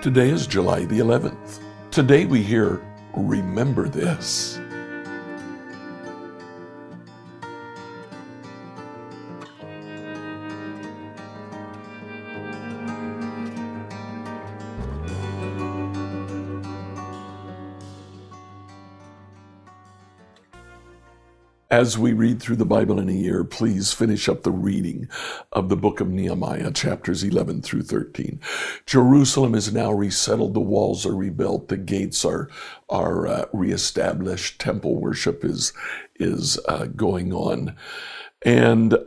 Today is July the 11th. Today we hear, remember this. As we read through the Bible in a year, please finish up the reading of the book of Nehemiah, chapters 11 through 13. Jerusalem is now resettled. The walls are rebuilt. The gates are reestablished. Temple worship is going on. And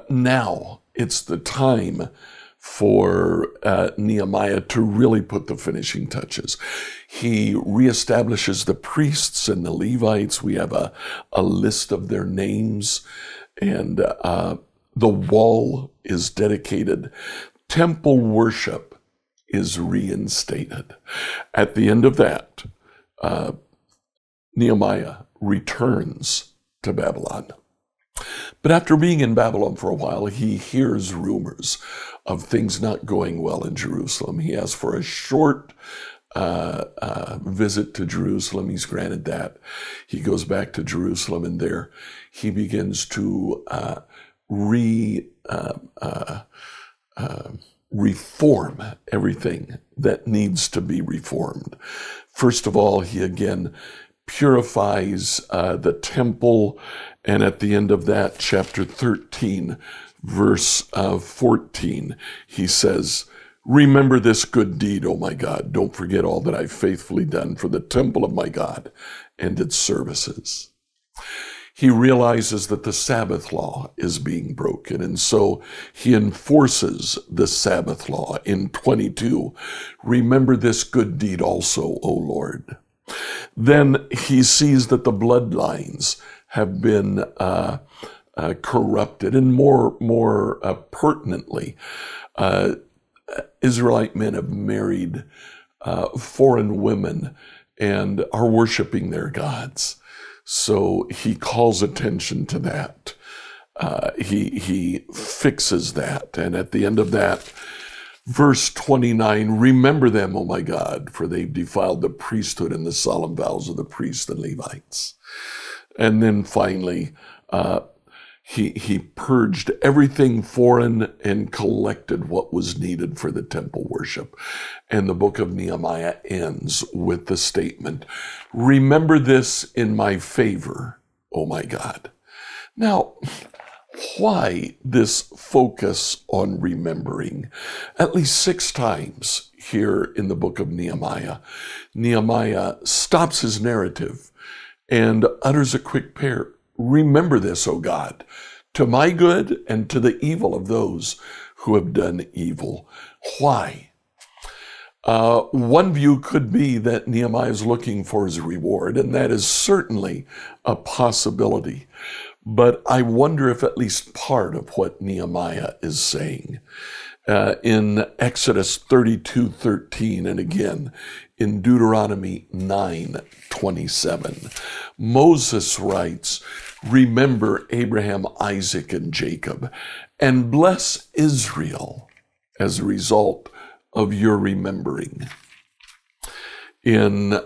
now it's the time for Nehemiah to really put the finishing touches. He reestablishes the priests and the Levites. We have a list of their names, and the wall is dedicated. Temple worship is reinstated. At the end of that, Nehemiah returns to Babylon. But after being in Babylon for a while, he hears rumors of things not going well in Jerusalem. He asks for a short visit to Jerusalem. He's granted that. He goes back to Jerusalem, and there he begins to reform everything that needs to be reformed. First of all, he again purifies the temple, and at the end of that, chapter 13, verse 14, he says, "Remember this good deed, O my God. Don't forget all that I've faithfully done for the temple of my God and its services." He realizes that the Sabbath law is being broken, and so he enforces the Sabbath law in 22. "Remember this good deed also, O Lord." Then he sees that the bloodlines have been corrupted, and more pertinently, Israelite men have married foreign women and are worshiping their gods. So he calls attention to that. He fixes that, and at the end of that, verse 29, "Remember them, O my God, for they've defiled the priesthood and the solemn vows of the priests and Levites." And then finally, he purged everything foreign and collected what was needed for the temple worship. And the book of Nehemiah ends with the statement, "Remember this in my favor, O my God." Now, why this focus on remembering? At least 6 times here in the book of Nehemiah, Nehemiah stops his narrative and utters a quick prayer. "Remember this, O God, to my good and to the evil of those who have done evil." Why? One view could be that Nehemiah is looking for his reward, and that is certainly a possibility. But I wonder if at least part of what Nehemiah is saying in Exodus 32:13, and again in Deuteronomy 9:27, Moses writes, "Remember Abraham, Isaac, and Jacob, and bless Israel as a result of your remembering." In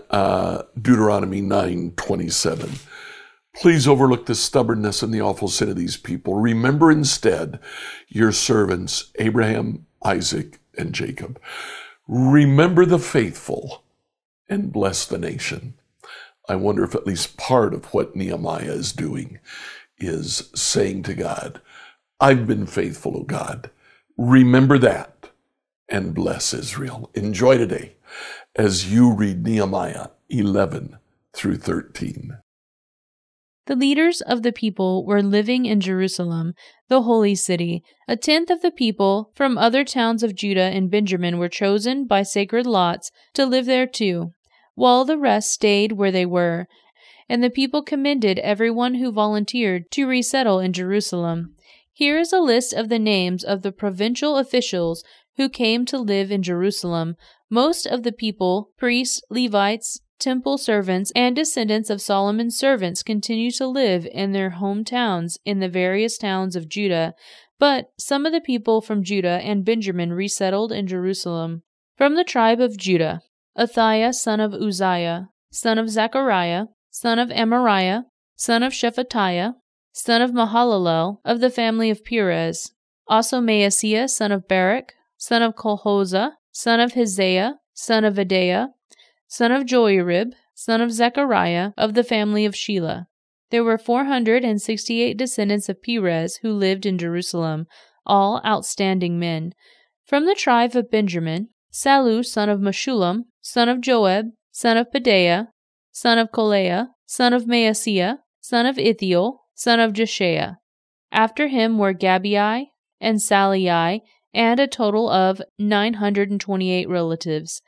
Deuteronomy 9:27, "Please overlook the stubbornness and the awful sin of these people. Remember instead your servants, Abraham, Isaac, and Jacob. Remember the faithful and bless the nation." I wonder if at least part of what Nehemiah is doing is saying to God, "I've been faithful, O God. Remember that and bless Israel." Enjoy today as you read Nehemiah 11 through 13. The leaders of the people were living in Jerusalem, the holy city. 1/10 of the people from other towns of Judah and Benjamin were chosen by sacred lots to live there too, while the rest stayed where they were. And the people commended everyone who volunteered to resettle in Jerusalem. Here is a list of the names of the provincial officials who came to live in Jerusalem. Most of the people, priests, Levites, temple servants and descendants of Solomon's servants continued to live in their hometowns in the various towns of Judah, but some of the people from Judah and Benjamin resettled in Jerusalem. From the tribe of Judah, Athaiah son of Uzziah, son of Zechariah, son of Amariah, son of Shephatiah, son of Mahalalel, of the family of Perez. Also Maaseiah son of Barak, son of Kolhozah, son of Hizaiah, son of Adaiah, son of Joiarib, son of Zechariah, of the family of Shelah. There were 468 descendants of Perez who lived in Jerusalem, all outstanding men. From the tribe of Benjamin, Sallu son of Meshullam, son of Joab, son of Pedaiah, son of Kolaiah, son of Maaseiah, son of Ithiel, son of Jeshaiah. After him were Gabai and Sallai, and a total of 928 relatives.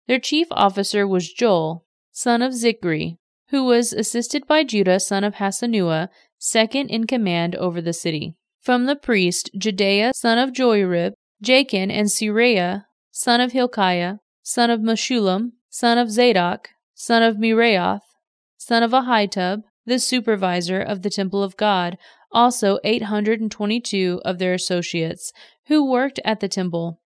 Their chief officer was Joel, son of Zichri, who was assisted by Judah son of Hasanua, second in command over the city. From the priest, Jedaiah son of Joiarib, Jachin and Seraiah, son of Hilkiah, son of Meshullam, son of Zadok, son of Meraioth, son of Ahitub, the supervisor of the temple of God, also 822 of their associates, who worked at the temple.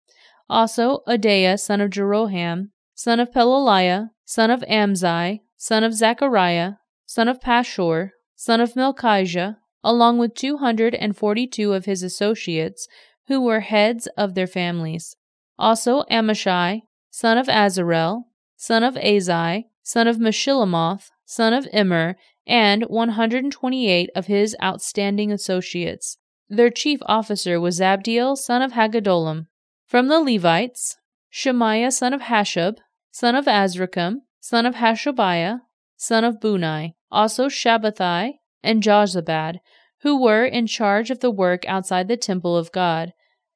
Also Adaiah son of Jeroham, son of Pelaliah, son of Amzai, son of Zechariah, son of Pashur, son of Melchijah, along with 242 of his associates, who were heads of their families. Also Amashai, son of Azarel, son of Azai, son of Meshillemoth, son of Immer, and 128 of his outstanding associates. Their chief officer was Zabdiel, son of Haggedolim. From the Levites, Shemaiah, son of Hashub, son of Azrikam, son of Hashabiah, son of Bunai, also Shabbathai and Jozabad, who were in charge of the work outside the temple of God.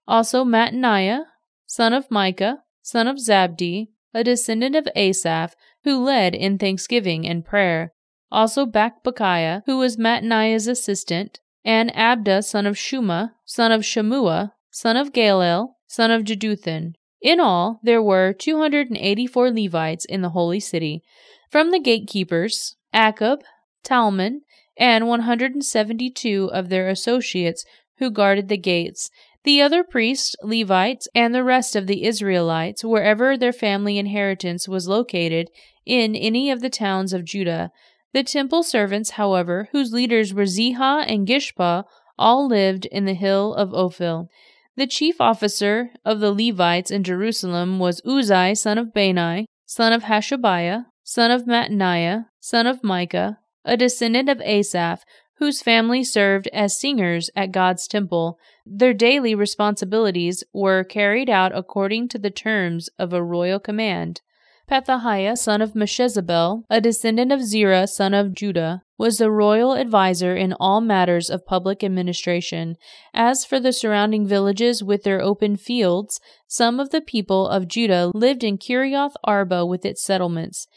Also Mattaniah, son of Micah, son of Zabdi, a descendant of Asaph, who led in thanksgiving and prayer. Also Bakbukiah, who was Mattaniah's assistant, and Abda, son of Shuma, son of Shemua, son of Galel, son of Jeduthun. In all, there were 284 Levites in the holy city. From the gatekeepers, Akub, Talmon, and 172 of their associates who guarded the gates. The other priests, Levites, and the rest of the Israelites, wherever their family inheritance was located in any of the towns of Judah. The temple servants, however, whose leaders were Ziha and Gishpa, all lived in the hill of Ophel. The chief officer of the Levites in Jerusalem was Uzzi, son of Bani, son of Hashabiah, son of Mattaniah, son of Micah, a descendant of Asaph, whose family served as singers at God's temple. Their daily responsibilities were carried out according to the terms of a royal command. Pethahiah, son of Meshezabel, a descendant of Zerah, son of Judah, was the royal adviser in all matters of public administration. As for the surrounding villages with their open fields, some of the people of Judah lived in Kirioth Arba with its settlements,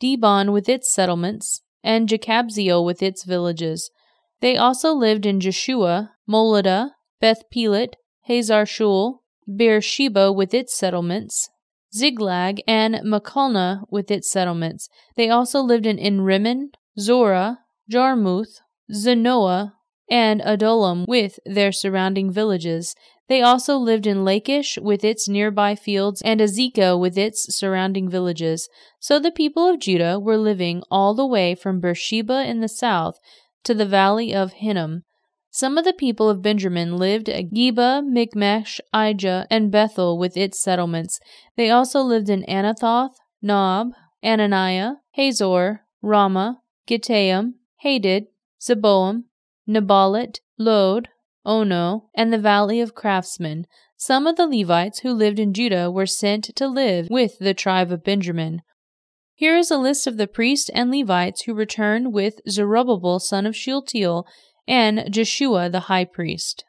Dibon with its settlements, and Jekabzeel with its villages. They also lived in Jeshua, Moladah, Beth Pelet, Hazar Shul, Beersheba with its settlements, Ziglag, and Makalna with its settlements. They also lived in Enrimmon, Zorah, Jarmuth, Zanoah, and Adullam with their surrounding villages. They also lived in Lachish with its nearby fields and Azekah with its surrounding villages. So the people of Judah were living all the way from Beersheba in the south to the valley of Hinnom. Some of the people of Benjamin lived at Geba, Michmash, Ijah, and Bethel with its settlements. They also lived in Anathoth, Nob, Ananiah, Hazor, Ramah, Gittaim, Hadid, Zeboam, Nebalat, Lod, Ono, and the valley of craftsmen. Some of the Levites who lived in Judah were sent to live with the tribe of Benjamin. Here is a list of the priests and Levites who returned with Zerubbabel son of Shealtiel and Jeshua the high priest: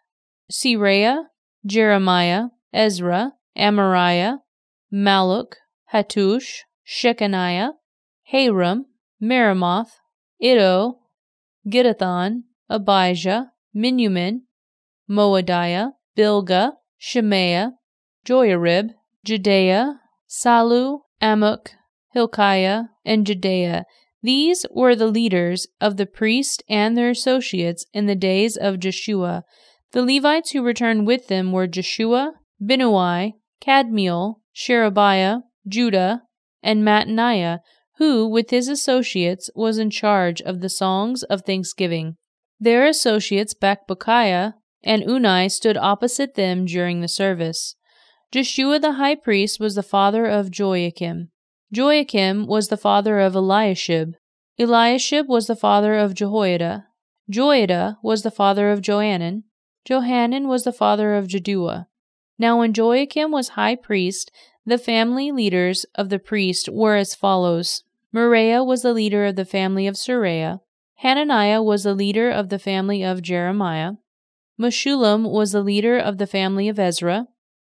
Seraiah, Jeremiah, Ezra, Amariah, Malluch, Hattush, Shechaniah, Haram, Meremoth, Iddo, Gittathon, Abijah, Miniamin, Moadiah, Bilgah, Shemaiah, Joiarib, Jedaiah, Sallu, Amok, Hilkiah, and Jedaiah. These were the leaders of the priests and their associates in the days of Jeshua. The Levites who returned with them were Jeshua, Binnui, Kadmiel, Sherebiah, Judah, and Mattaniah, who, with his associates, was in charge of the songs of thanksgiving. Their associates Bakbukiah and Unai stood opposite them during the service. Jeshua the high priest was the father of Joachim. Joachim was the father of Eliashib. Eliashib was the father of Jehoiada. Joiada was the father of Johanan. Johanan was the father of Jaddua. Now when Joachim was high priest, the family leaders of the priest were as follows. Moriah was the leader of the family of Seraiah. Hananiah was the leader of the family of Jeremiah. Meshullam was the leader of the family of Ezra.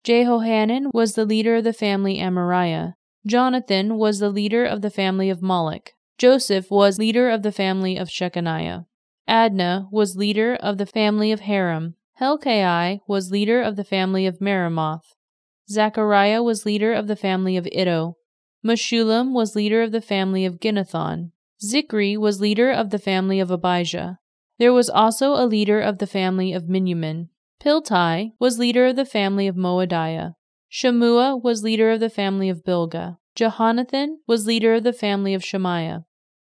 Jehohanan was the leader of the family Amariah. Jonathan was the leader of the family of Malach. Joseph was leader of the family of Shechaniah. Adnah was leader of the family of Haram. Helkai was leader of the family of Meremoth. Zechariah was leader of the family of Iddo. Meshullam was leader of the family of Ginnethon. Zikri was leader of the family of Abijah. There was also a leader of the family of Miniamin. Piltai was leader of the family of Moadiah. Shemua was leader of the family of Bilgah. Jehonathan was leader of the family of Shemaiah.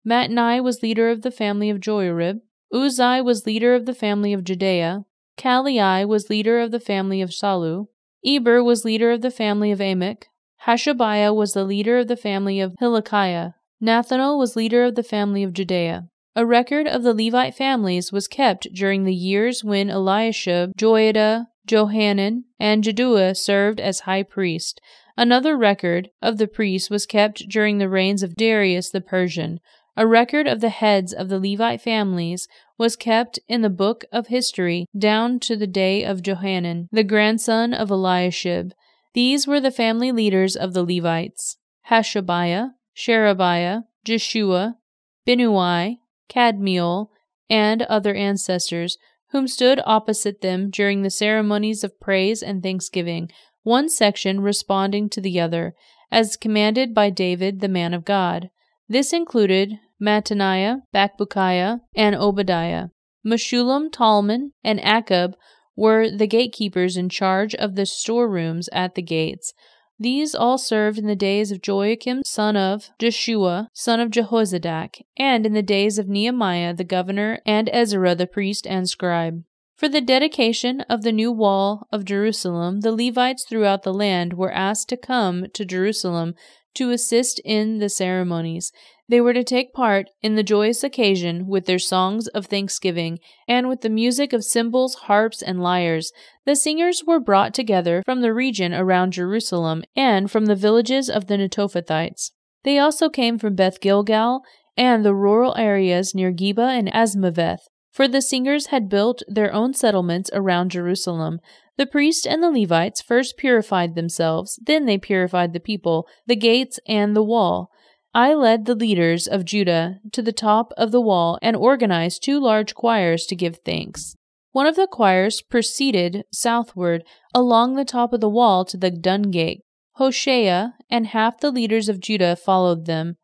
Mattani was leader of the family of Joarib. Uzai was leader of the family of Jedaiah. Kalai was leader of the family of Salu. Eber was leader of the family of Amik. Hashabiah was the leader of the family of Hilkiah. Nathanael was leader of the family of Judea. A record of the Levite families was kept during the years when Eliashib, Joiada, Johanan, and Jaddua served as high priest. Another record of the priests was kept during the reigns of Darius the Persian. A record of the heads of the Levite families was kept in the book of history down to the day of Johanan, the grandson of Eliashib. These were the family leaders of the Levites: Hashabiah, Sherebiah, Jeshua, Binnui, Kadmiel, and other ancestors, whom stood opposite them during the ceremonies of praise and thanksgiving, one section responding to the other, as commanded by David the man of God. This included Mattaniah, Bakbukiah, and Obadiah. Meshullam, Talmon, and Akub were the gatekeepers in charge of the storerooms at the gates. These all served in the days of Joachim, son of Jeshua, son of Jehozadak, and in the days of Nehemiah the governor and Ezra the priest and scribe. For the dedication of the new wall of Jerusalem, the Levites throughout the land were asked to come to Jerusalem to assist in the ceremonies. They were to take part in the joyous occasion with their songs of thanksgiving and with the music of cymbals, harps, and lyres. The singers were brought together from the region around Jerusalem and from the villages of the Netophathites. They also came from Beth Gilgal and the rural areas near Geba and Asmaveth, for the singers had built their own settlements around Jerusalem. The priests and the Levites first purified themselves, then they purified the people, the gates, and the wall. I led the leaders of Judah to the top of the wall and organized 2 large choirs to give thanks. One of the choirs proceeded southward along the top of the wall to the Dun Gate. Hoshea and half the leaders of Judah followed them,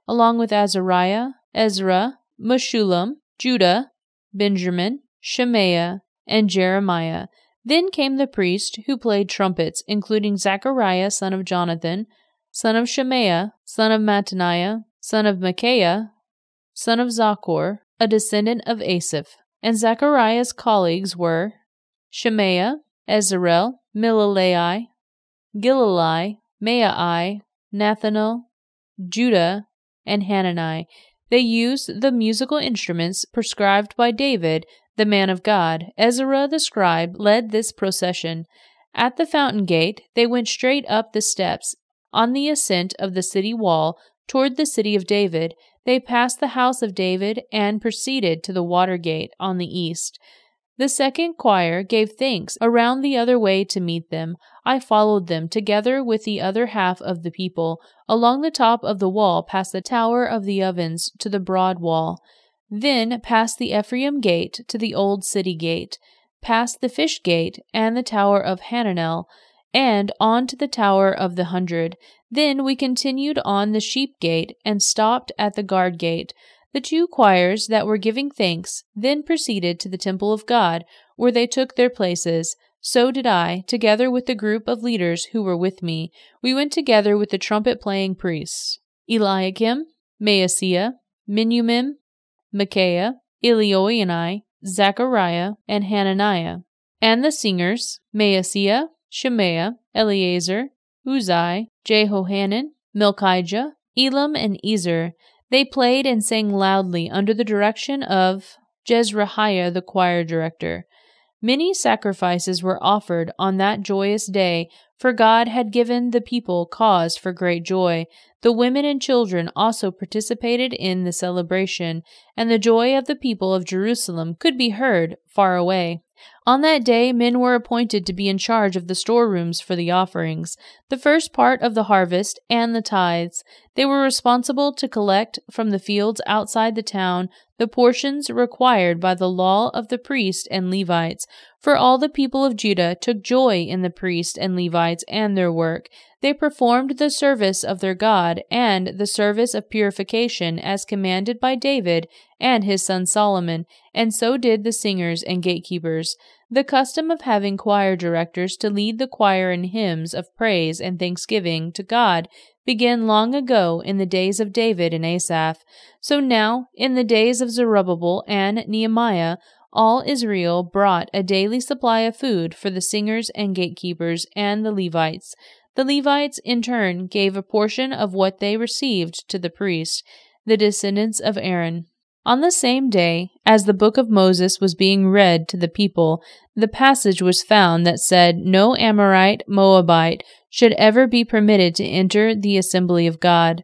along with Azariah, Ezra, Meshullam, Judah, Benjamin, Shemaiah, and Jeremiah. Then came the priests who played trumpets, including Zechariah, son of Jonathan, son of Shemaiah, son of Mattaniah, son of Micaiah, son of Zachor, a descendant of Asaph. And Zechariah's colleagues were Shemaiah, Ezrael, Milalai, Gilalai, Maai, Nathanael, Judah, and Hanani. They used the musical instruments prescribed by David, the man of God. Ezra the scribe led this procession. At the fountain gate, they went straight up the steps. On the ascent of the city wall toward the city of David, they passed the house of David and proceeded to the water gate on the east. The second choir gave thanks around the other way to meet them. I followed them, together with the other half of the people, along the top of the wall past the tower of the ovens to the broad wall, then past the Ephraim gate to the old city gate, past the fish gate and the tower of Hananel, and on to the Tower of the 100. Then we continued on the Sheep Gate and stopped at the Guard Gate. The 2 choirs that were giving thanks then proceeded to the temple of God, where they took their places. So did I, together with the group of leaders who were with me. We went together with the trumpet-playing priests: Eliakim, Maaseiah, Miniamin, Micaiah, Elioenai, Zechariah, and Hananiah, and the singers: Maaseiah, Shemaiah, Eleazar, Uzai, Jehohanan, Melchijah, Elam, and Ezer. They played and sang loudly under the direction of Jezrahiah, the choir director. Many sacrifices were offered on that joyous day, for God had given the people cause for great joy. The women and children also participated in the celebration, and the joy of the people of Jerusalem could be heard far away. On that day men were appointed to be in charge of the storerooms for the offerings, the first part of the harvest, and the tithes. They were responsible to collect from the fields outside the town the portions required by the law of the priests and Levites, for all the people of Judah took joy in the priests and Levites and their work. They performed the service of their God and the service of purification as commanded by David and his son Solomon, and so did the singers and gatekeepers. The custom of having choir directors to lead the choir in hymns of praise and thanksgiving to God began long ago in the days of David and Asaph. So now, in the days of Zerubbabel and Nehemiah, all Israel brought a daily supply of food for the singers and gatekeepers and the Levites. The Levites, in turn, gave a portion of what they received to the priests, the descendants of Aaron. On the same day, as the book of Moses was being read to the people, the passage was found that said no Amorite, Moabite should ever be permitted to enter the assembly of God,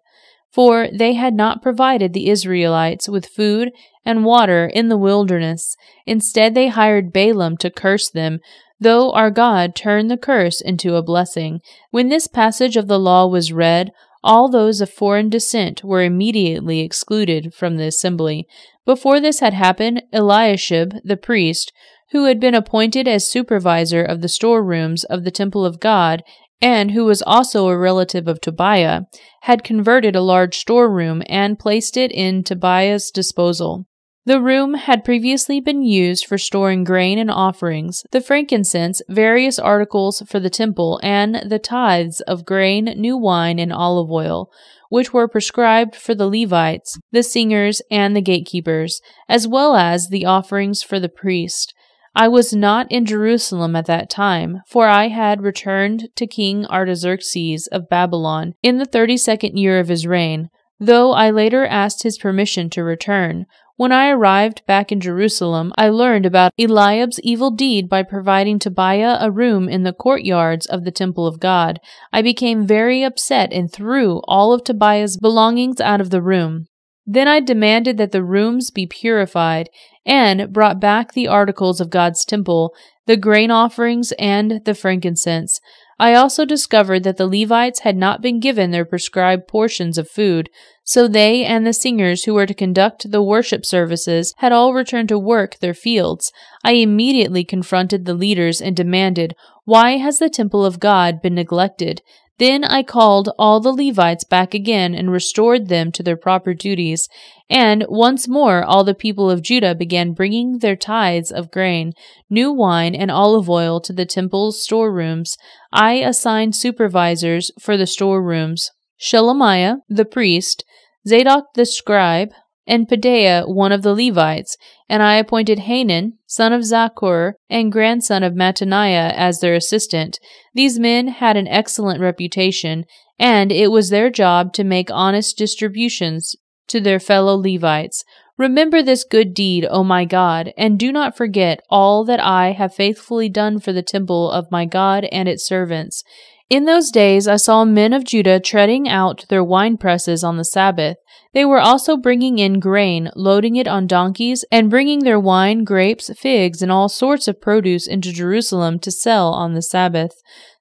for they had not provided the Israelites with food and water in the wilderness. Instead, they hired Balaam to curse them, though our God turned the curse into a blessing. When this passage of the law was read, all those of foreign descent were immediately excluded from the assembly. Before this had happened, Eliashib, the priest, who had been appointed as supervisor of the storerooms of the temple of God, and who was also a relative of Tobiah, had converted a large storeroom and placed it in Tobiah's disposal. The room had previously been used for storing grain and offerings, the frankincense, various articles for the temple, and the tithes of grain, new wine, and olive oil, which were prescribed for the Levites, the singers, and the gatekeepers, as well as the offerings for the priest. I was not in Jerusalem at that time, for I had returned to King Artaxerxes of Babylon in the 32nd year of his reign, though I later asked his permission to return. When I arrived back in Jerusalem, I learned about Eliab's evil deed by providing Tobiah a room in the courtyards of the temple of God. I became very upset and threw all of Tobiah's belongings out of the room. Then I demanded that the rooms be purified and brought back the articles of God's temple, the grain offerings, and the frankincense. I also discovered that the Levites had not been given their prescribed portions of food, so they and the singers who were to conduct the worship services had all returned to work their fields. I immediately confronted the leaders and demanded, "Why has the temple of God been neglected?" Then I called all the Levites back again and restored them to their proper duties. And once more all the people of Judah began bringing their tithes of grain, new wine, and olive oil to the temple's storerooms. I assigned supervisors for the storerooms: Shelemiah the priest, Zadok the scribe, and Pedaiah one of the Levites, and I appointed Hanan, son of Zaccur, and grandson of Mattaniah, as their assistant. These men had an excellent reputation, and it was their job to make honest distributions to their fellow Levites. Remember this good deed, O my God, and do not forget all that I have faithfully done for the temple of my God and its servants. In those days I saw men of Judah treading out their winepresses on the Sabbath. They were also bringing in grain, loading it on donkeys, and bringing their wine, grapes, figs, and all sorts of produce into Jerusalem to sell on the Sabbath.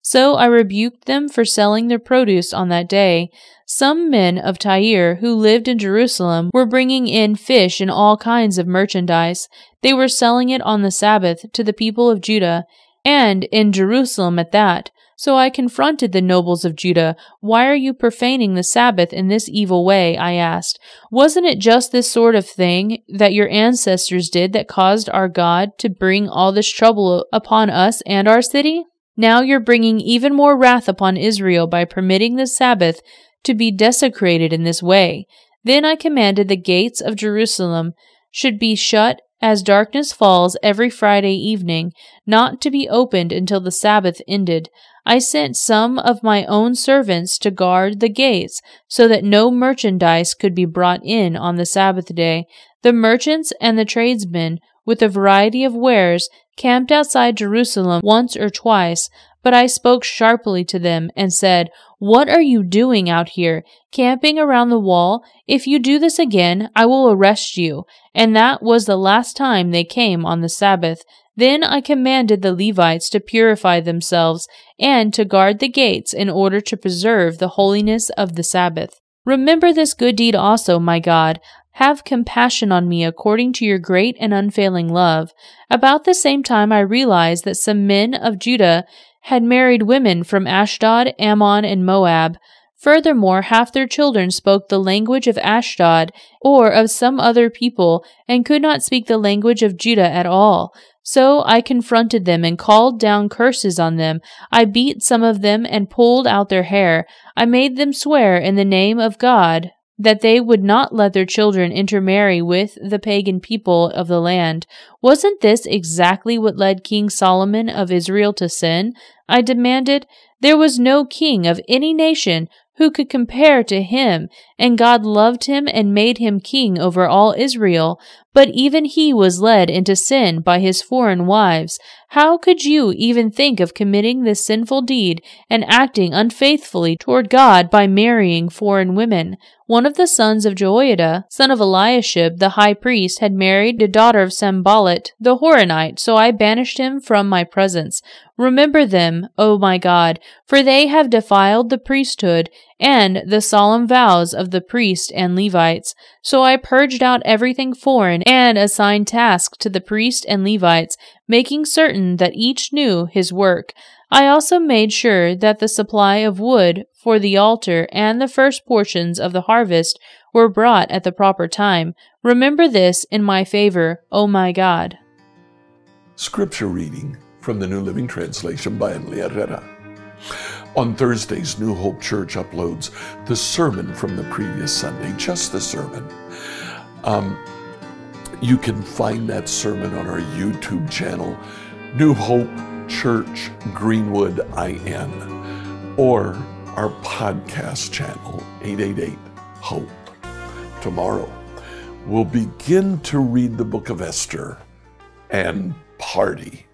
So I rebuked them for selling their produce on that day. Some men of Tyre who lived in Jerusalem were bringing in fish and all kinds of merchandise. They were selling it on the Sabbath to the people of Judah, and in Jerusalem at that. So I confronted the nobles of Judah. Why are you profaning the Sabbath in this evil way? I asked. Wasn't it just this sort of thing that your ancestors did that caused our God to bring all this trouble upon us and our city? Now you're bringing even more wrath upon Israel by permitting the Sabbath to be desecrated in this way. Then I commanded the gates of Jerusalem should be shut as darkness falls every Friday evening, not to be opened until the Sabbath ended. I sent some of my own servants to guard the gates, so that no merchandise could be brought in on the Sabbath day. The merchants and the tradesmen, with a variety of wares, camped outside Jerusalem once or twice, but I spoke sharply to them and said, "What are you doing out here, camping around the wall? If you do this again, I will arrest you." And that was the last time they came on the Sabbath. Then I commanded the Levites to purify themselves and to guard the gates in order to preserve the holiness of the Sabbath. Remember this good deed also, my God. Have compassion on me according to your great and unfailing love. About the same time I realized that some men of Judah had married women from Ashdod, Ammon, and Moab. Furthermore, half their children spoke the language of Ashdod or of some other people and could not speak the language of Judah at all. So I confronted them and called down curses on them. I beat some of them and pulled out their hair. I made them swear in the name of God that they would not let their children intermarry with the pagan people of the land. Wasn't this exactly what led King Solomon of Israel to sin? I demanded. There was no king of any nation who could compare to him, and God loved him and made him king over all Israel. But even he was led into sin by his foreign wives. How could you even think of committing this sinful deed and acting unfaithfully toward God by marrying foreign women? One of the sons of Jehoiada, son of Eliashib, the high priest, had married the daughter of Sanballat, the Horonite, so I banished him from my presence. Remember them, O my God, for they have defiled the priesthood and the solemn vows of the priest and Levites. So I purged out everything foreign and assigned tasks to the priest and Levites, making certain that each knew his work. I also made sure that the supply of wood for the altar and the first portions of the harvest were brought at the proper time. Remember this in my favor, O my God. Scripture reading from the New Living Translation by Emily Herrera. On Thursdays, New Hope Church uploads the sermon from the previous Sunday, just the sermon. You can find that sermon on our YouTube channel, New Hope Church Greenwood IN, or our podcast channel, 888 Hope. Tomorrow, we'll begin to read the book of Esther and party.